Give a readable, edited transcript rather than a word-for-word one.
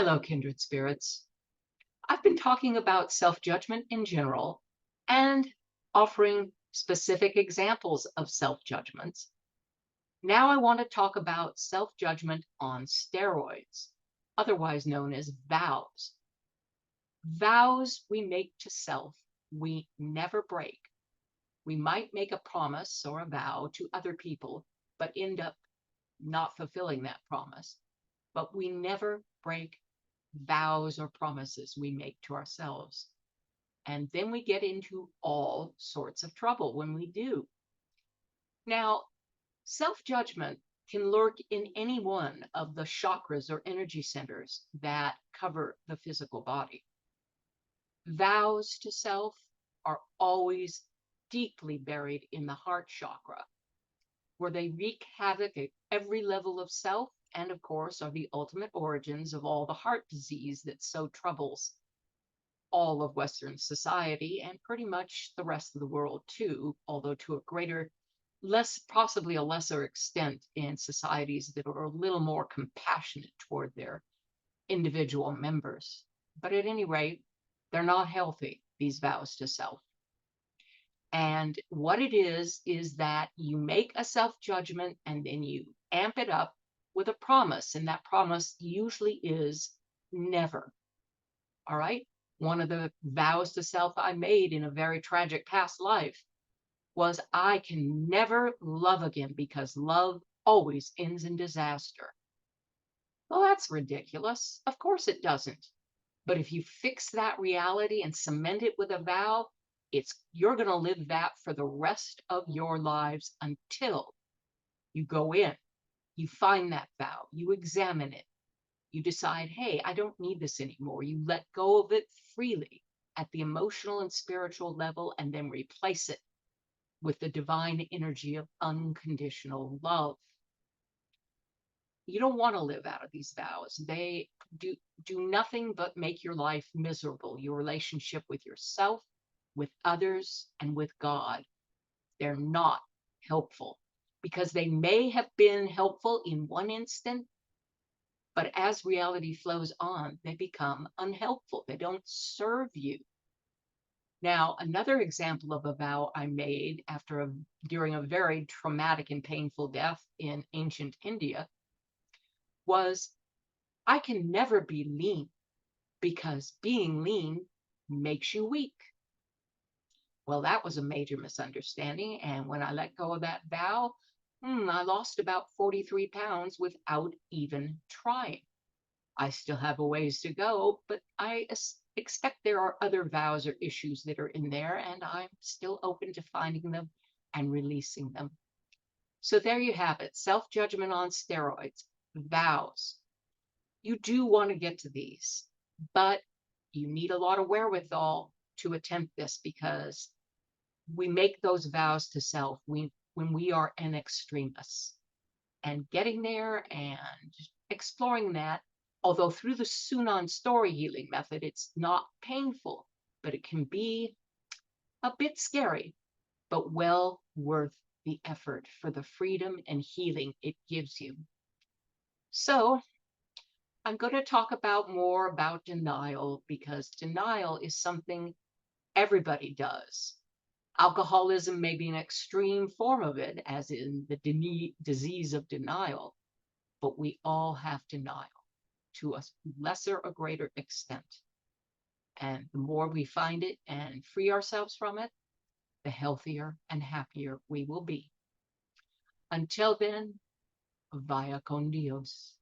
Hello, kindred spirits. I've been talking about self-judgment in general and offering specific examples of self-judgments. Now I want to talk about self-judgment on steroids, otherwise known as vows. Vows we make to self, we never break. We might make a promise or a vow to other people, but end up not fulfilling that promise. But we never break vows or promises we make to ourselves. And then we get into all sorts of trouble when we do. Now, self-judgment can lurk in any one of the chakras or energy centers that cover the physical body. Vows to self are always deeply buried in the heart chakra, where they wreak havoc at every level of self and, of course, are the ultimate origins of all the heart disease that so troubles all of Western society and pretty much the rest of the world too, although to a greater, possibly a lesser extent in societies that are a little more compassionate toward their individual members. But at any rate, they're not healthy, these vows to self. And what it is that you make a self-judgment and then you amp it up with a promise. And that promise usually is never. All right. One of the vows to self I made in a very tragic past life was I can never love again because love always ends in disaster. Well, that's ridiculous. Of course it doesn't. But if you fix that reality and cement it with a vow, you're going to live that for the rest of your lives until you go in, you find that vow, you examine it, you decide, hey, I don't need this anymore. You let go of it freely at the emotional and spiritual level and then replace it with the divine energy of unconditional love. You don't want to live out of these vows. They do nothing but make your life miserable, your relationship with yourself, with others, and with God. They're not helpful because they may have been helpful in one instant, but as reality flows on, they become unhelpful. They don't serve you. Now, another example of a vow I made during a very traumatic and painful death in ancient India was I can never be lean because being lean makes you weak. Well, that was a major misunderstanding. And when I let go of that vow, I lost about 43 pounds without even trying. I still have a ways to go, but I expect there are other vows or issues that are in there, and I'm still open to finding them and releasing them. So there you have it, self-judgment on steroids, vows. You do want to get to these, but you need a lot of wherewithal to attempt this because we make those vows to self when we are an extremist. And getting there and exploring that, although through the Sunan story healing method, it's not painful, but it can be a bit scary, but well worth the effort for the freedom and healing it gives you. So I'm going to talk more about denial because denial is something everybody does. Alcoholism may be an extreme form of it, as in the disease of denial, but we all have denial to a lesser or greater extent. And the more we find it and free ourselves from it, the healthier and happier we will be. Until then, vaya con Dios.